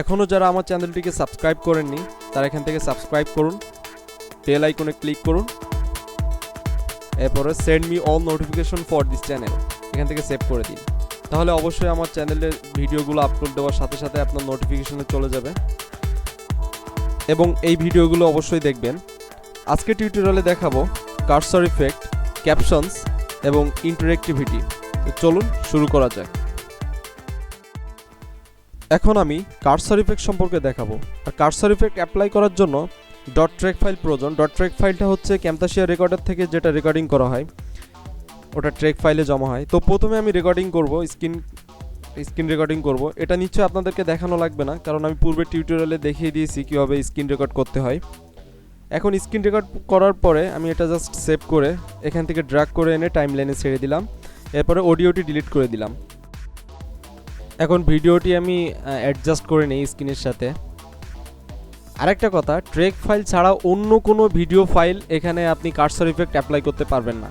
এখনও যারা আমার চ্যানেলটিকে সাবস্ক্রাইব করেননি তারা এখান থেকে সাবস্ক্রাইব করুন, বেল আইকনে ক্লিক করুন, এরপরে send me all notification for this channel এখান থেকে সেভ করে দিন। তাহলে অবশ্যই আমার চ্যানেলের ভিডিওগুলো আপলোড দেওয়ার সাথে সাথে আপনার নোটিফিকেশনে চলে যাবে এবং এই ভিডিওগুলো অবশ্যই দেখবেন। আজকে টিউটোরিয়ালে দেখাবো কার্সর ইফেক্ট, ক্যাপশনস এবং ইন্টারেক্টিভিটি। তো চলুন শুরু করা যাক। এখন আমি কার্সর ইফেক্ট সম্পর্কে দেখাবো। আর কার্সর ইফেক্ট অ্যাপ্লাই করার জন্য ডট ট্র্যাক ফাইল প্রয়োজন। ডট ট্র্যাক ফাইলটা হচ্ছে ক্যামতাসিয়া রেকর্ডার থেকে যেটা রেকর্ডিং করা হয় ওটা ট্র্যাক ফাইলে জমা হয়। তো প্রথমে আমি রেকর্ডিং করব, স্ক্রিন রেকর্ডিং করব। এটা নিশ্চয়ই আপনাদেরকে দেখানো লাগবে না, কারণ আমি পূর্বে টিউটোরিয়ালে দেখিয়ে দিয়েছি কীভাবে স্ক্রিন রেকর্ড করতে হয়। এখন স্ক্রিন রেকর্ড করার পরে আমি এটা জাস্ট সেভ করে এখান থেকে ড্র্যাগ করে এনে টাইমলাইনে ছেড়ে দিলাম। এরপরে অডিওটি ডিলিট করে দিলাম। এখন ভিডিওটি আমি অ্যাডজাস্ট করে নিই স্ক্রিনের সাথে। আরেকটা কথা, ট্র্যাক ফাইল ছাড়া অন্য কোনো ভিডিও ফাইল এখানে আপনি কার্সর ইফেক্ট অ্যাপ্লাই করতে পারবেন না।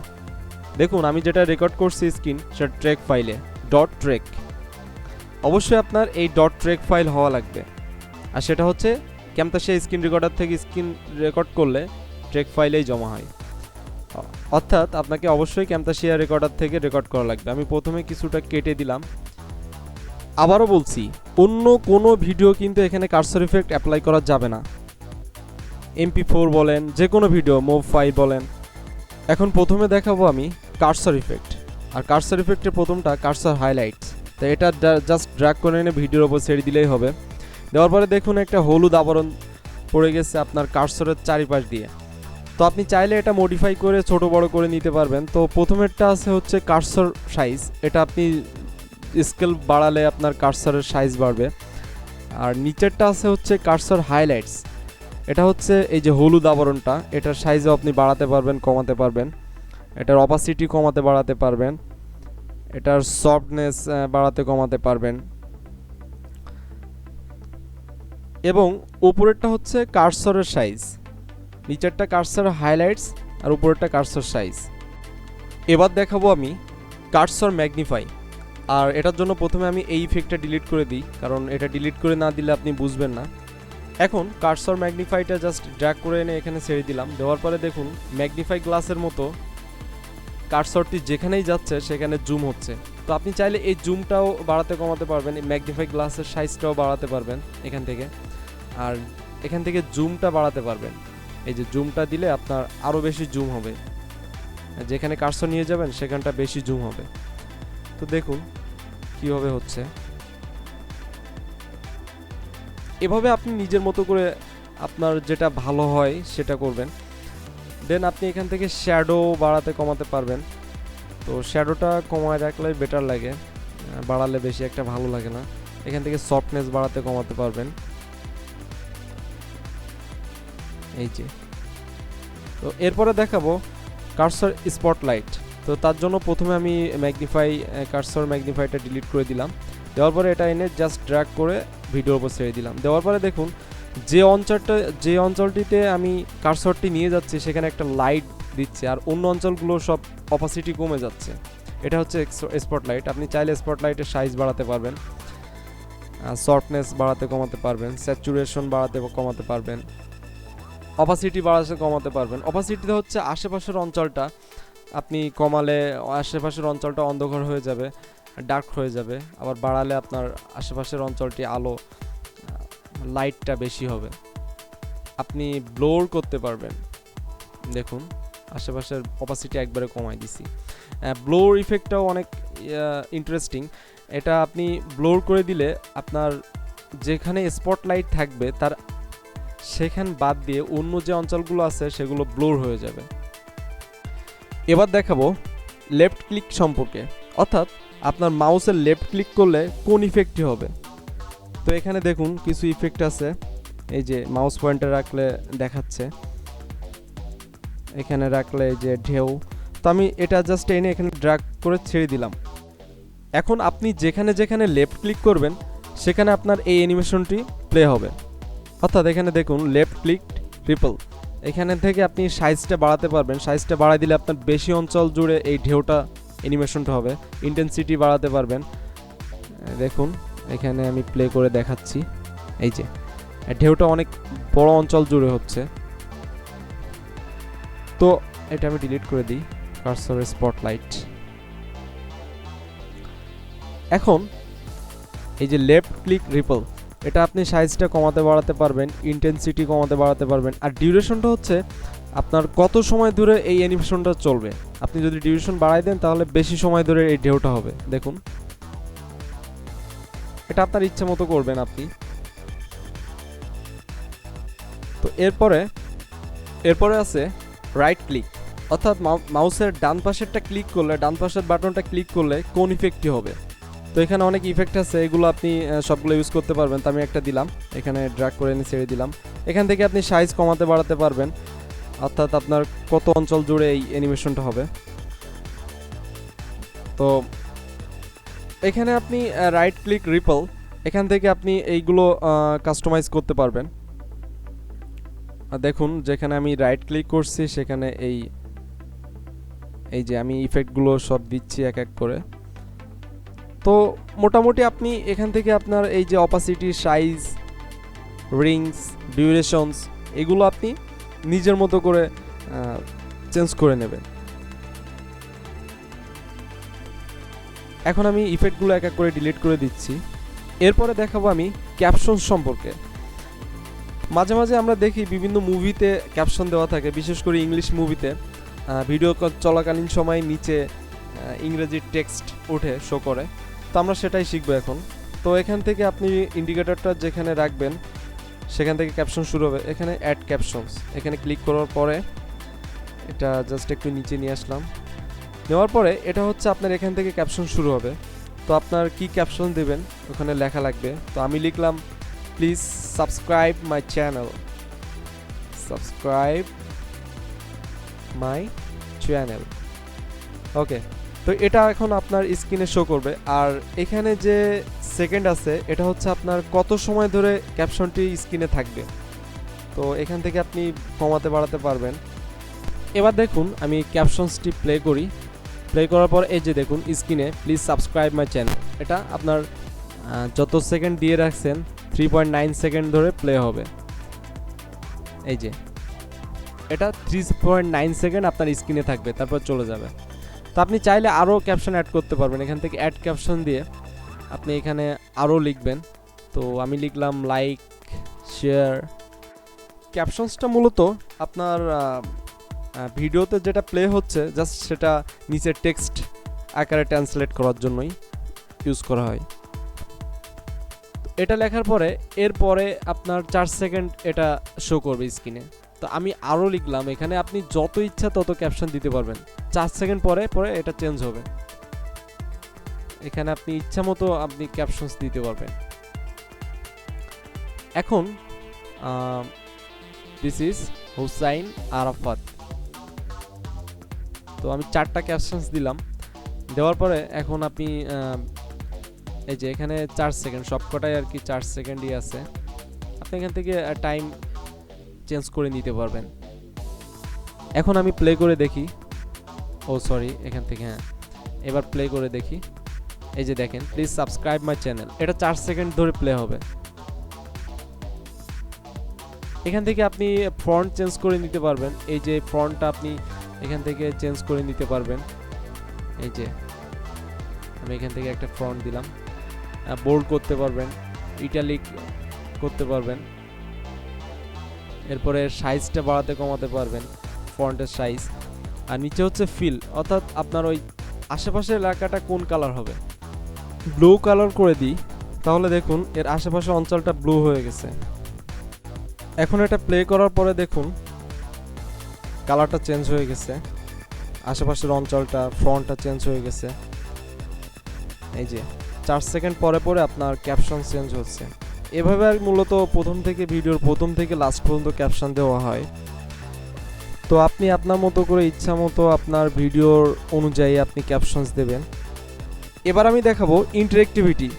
দেখুন আমি যেটা রেকর্ড করছি স্ক্রিন, সেটা ট্র্যাক ফাইলে ডট ট্র্যাক। অবশ্যই আপনার এই ডট ট্র্যাক ফাইল হওয়া লাগবে। আর সেটা হচ্ছে ক্যামতাসিয়া স্ক্রিন রেকর্ডার থেকে স্ক্রিন রেকর্ড করলে ট্র্যাক ফাইলেই জমা হয়। অর্থাৎ আপনাকে অবশ্যই ক্যামতাসিয়া রেকর্ডার থেকে রেকর্ড করা লাগবে। আমি প্রথমে কিছুটা কেটে দিলাম। আবারও বলছি, অন্য কোনো ভিডিও কিন্তু এখানে কার্সর ইফেক্ট অ্যাপ্লাই করা যাবে না। MP4 বলেন, যে কোনো ভিডিও, মুভ ফাইল বলেন। এখন প্রথমে দেখাবো আমি কার্সর ইফেক্ট। আর কার্সর ইফেক্টের প্রথমটা কার্সর হাইলাইটস। তো এটা জাস্ট ড্র্যাগ করে এনে ভিডিওর ওপর ছেড়ে দিলেই হবে। দেওয়ার পরে দেখুন একটা হলুদ আবরণ পড়ে গেছে আপনার কার্সরের চারিপাশ দিয়ে। তো আপনি চাইলে এটা মডিফাই করে ছোট বড় করে নিতে পারবেন। তো প্রথমেরটা আছে হচ্ছে কার্সর সাইজ। এটা আপনি স্কেল বাড়ালে আপনার কার্সরের সাইজ বাড়বে। আর নিচেরটা আছে হচ্ছে কার্সর হাইলাইটস। এটা হচ্ছে এই যে হলুদ আবরণটা, এটার সাইজও আপনি বাড়াতে পারবেন, কমাতে পারবেন। এটার অপাসিটি কমাতে বাড়াতে পারবেন, এটার সফটনেস বাড়াতে কমাতে পারবেন। এবং উপরেরটা হচ্ছে কার্সরের সাইজ, নিচেরটা কার্সর হাইলাইটস আর উপরেরটা কার্সর সাইজ। এবার দেখাবো আমি কার্সর ম্যাগনিফাই। আর এটার জন্য প্রথমে আমি এই ইফেক্টটা ডিলিট করে দিই, কারণ এটা ডিলিট করে না দিলে আপনি বুঝবেন না। এখন কার্সর ম্যাগনিফাইটা জাস্ট ড্র্যাগ করে এনে এখানে ছেড়ে দিলাম। দেওয়ার পরে দেখুন ম্যাগনিফাই গ্লাসের মতো কার্সরটি যেখানেই যাচ্ছে সেখানে জুম হচ্ছে। তো আপনি চাইলে এই জুমটাও বাড়াতে কমাতে পারবেন, এই ম্যাগনিফাই গ্লাসের সাইজটাও বাড়াতে পারবেন এখান থেকে। আর এখান থেকে জুমটা বাড়াতে পারবেন। এই যে জুমটা দিলে আপনার আরও বেশি জুম হবে, যেখানে কার্সর নিয়ে যাবেন সেখানটা বেশি জুম হবে। তো দেখুন কীভাবে হচ্ছে। এভাবে আপনি নিজের মতো করে আপনার যেটা ভালো হয় সেটা করবেন। দেন আপনি এখান থেকে শ্যাডো বাড়াতে কমাতে পারবেন। তো শ্যাডোটা কমায় রাখলে বেটার লাগে, বাড়ালে বেশি একটা ভালো লাগে না। এখান থেকে সফটনেস বাড়াতে কমাতে পারবেন। এই যে, তো এরপরে দেখাবো কার্সর স্পটলাইট। তো তার জন্য প্রথমে আমি কার্সর ম্যাগনিফাইটা ডিলিট করে দিলাম। দেওয়ার পরে এটা এনে জাস্ট ড্র্যাগ করে ভিডিওর উপর ছেড়ে দিলাম। দেওয়ার পরে দেখুন যে অঞ্চলটিতে আমি কার্সরটি নিয়ে যাচ্ছি সেখানে একটা লাইট দিচ্ছে, আর অন্য অঞ্চলগুলো সব অপাসিটি কমে যাচ্ছে। এটা হচ্ছে স্পটলাইট। আপনি চাইলে স্পটলাইটের সাইজ বাড়াতে পারবেন, সফটনেস বাড়াতে কমাতে পারবেন, স্যাচুরেশন বাড়াতে কমাতে পারবেন, অপাসিটি বাড়াতে কমাতে পারবেন। অপাসিটিতে হচ্ছে আশেপাশের অঞ্চলটা আপনি কমালে আশেপাশের অঞ্চলটা অন্ধকার হয়ে যাবে, ডার্ক হয়ে যাবে। আবার বাড়ালে আপনার আশেপাশের অঞ্চলটি আলো, লাইটটা বেশি হবে। আপনি ব্লোর করতে পারবেন। দেখুন আশেপাশের অপাসিটি একবারে কমাই দিছি। ব্লোর ইফেক্টটাও অনেক ইন্টারেস্টিং। এটা আপনি ব্লোর করে দিলে আপনার যেখানে স্পটলাইট থাকবে তার সেখান বাদ দিয়ে অন্য যে অঞ্চলগুলো আছে সেগুলো ব্লোর হয়ে যাবে। এবার দেখাবো লেফট ক্লিক সম্পর্কে, অর্থাৎ আপনার মাউসের লেফট ক্লিক করলে কোন ইফেক্টটি হবে। তো এখানে দেখুন কিছু ইফেক্ট আছে। এই যে মাউস পয়েন্টার রাখলে দেখাচ্ছে, এখানে রাখলে এই যে ঢেউ। তো আমি এটা জাস্ট এনে এখানে ড্র্যাগ করে ছেড়ে দিলাম। এখন আপনি যেখানে যেখানে লেফট ক্লিক করবেন সেখানে আপনার এই অ্যানিমেশনটি প্লে হবে। অর্থাৎ এখানে দেখুন লেফট ক্লিক রিপল, এখানে থেকে আপনি সাইজটা বাড়াতে পারবেন। সাইজটা বাড়াই দিলে আপনার বেশি অঞ্চল জুড়ে এই ঢেউটা অ্যানিমেশনটা হবে। ইন্টেন্সিটি বাড়াতে পারবেন। দেখুন এখানে আমি প্লে করে দেখাচ্ছি। এই যে ঢেউটা অনেক বড় অঞ্চল জুড়ে হচ্ছে। তো এটা আমি ডিলিট করে দিই, কার্সরের স্পটলাইট। এখন এই যে লেফট ক্লিক রিপল, এটা আপনি সাইজটা কমাতে বাড়াতে পারবেন, ইন্টেন্সিটি কমাতে বাড়াতে পারবেন। আর ডিউরেশনটা হচ্ছে আপনার কত সময় ধরে এই অ্যানিমেশনটা চলবে। আপনি যদি ডিউরেশন বাড়াই দেন তাহলে বেশি সময় ধরে এই ঢেউটা হবে। দেখুন, এটা আপনার ইচ্ছে মতো করবেন আপনি। তো এরপরে আছে রাইট ক্লিক, অর্থাৎ মাউসের ডান পাশেরটা ক্লিক করলে, ডান পাশের বাটনটা ক্লিক করলে কোন ইফেক্টটি হবে। তো এখানে অনেক ইফেক্ট আছে, এগুলো আপনি সবগুলো ইউজ করতে পারবেন। তো আমি একটা দিলাম, এখানে ড্র্যাগ করে এনে ছেড়ে দিলাম। এখান থেকে আপনি সাইজ কমাতে বাড়াতে পারবেন, অর্থাৎ আপনার কত অঞ্চল জুড়ে এই অ্যানিমেশনটা হবে। তো এখানে আপনি রাইট ক্লিক রিপল, এখান থেকে আপনি এইগুলো কাস্টমাইজ করতে পারবেন। দেখুন, যেখানে আমি রাইট ক্লিক করছি সেখানে এই যে আমি ইফেক্টগুলো সব দিচ্ছি এক এক করে। তো মোটামুটি আপনি এখান থেকে আপনার এই যে অপাসিটি, সাইজ, রিংস, ডিউরেশনস, এগুলো আপনি নিজের মতো করে চেঞ্জ করে নেবেন। এখন আমি ইফেক্টগুলো এক এক করে ডিলিট করে দিচ্ছি। এরপরে দেখাবো আমি ক্যাপশন সম্পর্কে। মাঝে মাঝে আমরা দেখি বিভিন্ন মুভিতে ক্যাপশন দেওয়া থাকে, বিশেষ করে ইংলিশ মুভিতে ভিডিও চলাকালীন সময় নিচে ইংরেজি টেক্সট উঠে শো করে। তো আমরা সেটাই শিখবো এখন। তো এখান থেকে আপনি ইন্ডিকেটরটা যেখানে রাখবেন সেখান থেকে ক্যাপশন শুরু হবে। এখানে অ্যাড ক্যাপশনস, এখানে ক্লিক করার পরে এটা জাস্ট একটু নিচে নিয়ে আসলাম। নেওয়ার পরে এটা হচ্ছে আপনার এখান থেকে ক্যাপশন শুরু হবে। তো আপনার কি ক্যাপশন দেবেন ওখানে লেখা লাগবে। তো আমি লিখলাম, please subscribe my channel, subscribe my channel. Okay, তো এটা এখন আপনার স্ক্রিনে শো করবে। আর এখানে যে সেকেন্ড আছে এটা হচ্ছে আপনার কত সময় ধরে ক্যাপশনটি স্ক্রিনে থাকবে। তো এখান থেকে আপনি কমাতে বাড়াতে পারবেন। এবার দেখুন, আমি ক্যাপশনসটি প্লে করি। প্লে করার পর এই যে দেখুন স্ক্রিনে, প্লিজ সাবস্ক্রাইব মাই চ্যানেল, এটা আপনার যত সেকেন্ড দিয়ে রাখছেন 3.9 সেকেন্ড ধরে প্লে হবে। এই যে এটা 3.9 সেকেন্ড আপনার স্ক্রিনে থাকবে, তারপর চলে যাবে। তো আপনি চাইলে আরও ক্যাপশন অ্যাড করতে পারবেন। এখান থেকে অ্যাড ক্যাপশন দিয়ে আপনি এখানে আরও লিখবেন। তো আমি লিখলাম লাইক, শেয়ার। ক্যাপশনসটা মূলত আপনার ভিডিওতে যেটা প্লে হচ্ছে জাস্ট সেটা নিচে টেক্সট আকারে ট্রান্সলেট করার জন্যই ইউজ করা হয়। এটা লেখার পরে এরপরে আপনার 4 সেকেন্ড এটা শো করবে স্ক্রিনে। তো আমি আরও লিখলাম, এখানে আপনি যত ইচ্ছা তত ক্যাপশন দিতে পারবেন। 4 সেকেন্ড পরে পরে এটা চেঞ্জ হবে। এখানে আপনি ইচ্ছা মতো আপনি ক্যাপশনস দিতে পারবেন। এখন দিস ইজ হুসাইন আরাফাত। তো আমি 4টা ক্যাপশনস দিলাম। দেওয়ার পরে এখন আপনি এই যে এখানে 4 সেকেন্ড সবকটাই আর কি 4 সেকেন্ডই আছে। আপনি এখান থেকে টাইম চেঞ্জ করে নিতে পারবেন। এখন আমি প্লে করে দেখি। ও সরি, এখান থেকে হ্যাঁ, এবার প্লে করে দেখি। এই যে দেখেন, প্লিজ সাবস্ক্রাইব মাই চ্যানেল, এটা 4 সেকেন্ড ধরে প্লে হবে। এখান থেকে আপনি ফন্ট চেঞ্জ করে নিতে পারবেন। এই যে ফন্টটা আপনি এখান থেকে চেঞ্জ করে নিতে পারবেন। এই যে আমি এখান থেকে একটা ফন্ট দিলাম, বোল্ড করতে পারবেন, ইটালিক করতে পারবেন। এরপরে সাইজটা বাড়াতে কমাতে পারবেন, ফন্টের সাইজ। আর নিচে হচ্ছে ফিল, অর্থাৎ আপনার ওই আশেপাশের এলাকাটা কোন কালার হবে। ব্লু কালার করে দিই, তাহলে দেখুন এর আশেপাশের অঞ্চলটা ব্লু হয়ে গেছে। এখন এটা প্লে করার পরে দেখুন কালারটা চেঞ্জ হয়ে গেছে, আশেপাশের অঞ্চলটা, ফন্টটা চেঞ্জ হয়ে গেছে। এই যে 4 সেকেন্ড পরে পরে আপনার ক্যাপশন চেঞ্জ হচ্ছে। এভাবে মূলত ভিডিওর প্রথম থেকে লাস্ট পর্যন্ত ক্যাপশন দেওয়া হয়। তো আপনি আপনার মতো করে ইচ্ছা মতো আপনার ভিডিওর অনুযায়ী আপনি ক্যাপশনস দেবেন। এবার আমি দেখাবো ইন্টারেক্টিভিটি।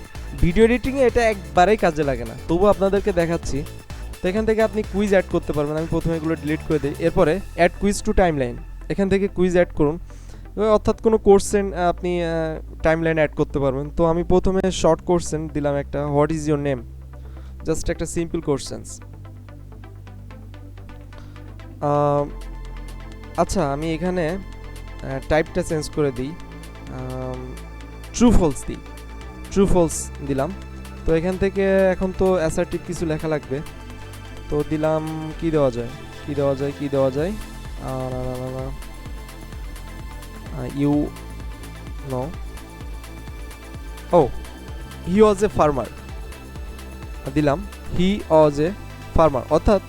ভিডিও এডিটিংয়ে এটা একবারেই কাজে লাগে না, তবু আপনাদেরকে দেখাচ্ছি। তো এখান থেকে আপনি কুইজ অ্যাড করতে পারবেন। আমি প্রথমে এগুলো ডিলিট করে দিই। এরপরে অ্যাড কুইজ টু টাইমলাইন, এখান থেকে কুইজ অ্যাড করুন, অর্থাৎ কোনো কোশ্চেন আপনি টাইমলাইন অ্যাড করতে পারবেন। তো আমি প্রথমে শর্ট কোশ্চেন দিলাম একটা, what is your name. Just একটা সিম্পল কোশ্চেন্স। আচ্ছা, আমি এখানে টাইপটা চেঞ্জ করে দিই, ট্রু ফলস দিই, ট্রু ফলস দিলাম। তো এখান থেকে এখন তো অ্যাসার্টিভ কিছু লেখা লাগবে, তো দিলাম কি দেওয়া যায়, কি দেওয়া যায়, কি দেওয়া যায়, you know, oh he was a farmer দিলাম, হি ওয়াজ এ ফার্মার, অর্থাৎ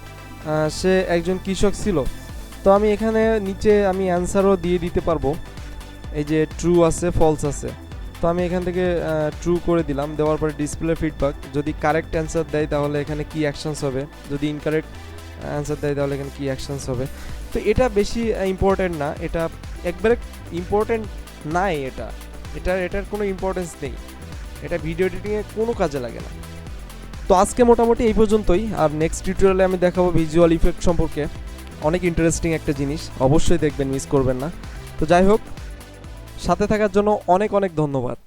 সে একজন কৃষক ছিল। তো আমি এখানে নিচে আমি অ্যান্সারও দিয়ে দিতে পারবো, এই যে ট্রু আছে ফলস আছে, তো আমি এখান থেকে ট্রু করে দিলাম। দেওয়ার পরে ডিসপ্লে ফিডব্যাক, যদি কারেক্ট অ্যান্সার দেয় তাহলে এখানে কি অ্যাকশনস হবে, যদি ইনকারেক্ট অ্যান্সার দেয় তাহলে এখানে কি অ্যাকশনস হবে। তো এটা বেশি ইম্পর্টেন্ট না, এটা একবারে ইম্পর্টেন্ট নাই, এটার কোনো ইম্পর্টেন্স নেই, এটা ভিডিও এডিটিংয়ে কোনো কাজে লাগে না। তো আজকে মোটামুটি এই পর্যন্তই, আর নেক্সট টিউটোরিয়ালে আমি দেখাবো ভিজুয়াল ইফেক্ট সম্পর্কে, অনেক ইন্টারেস্টিং একটা জিনিস, অবশ্যই দেখবেন, মিস করবেন না। তো যাই হোক, সাথে থাকার জন্য অনেক অনেক ধন্যবাদ।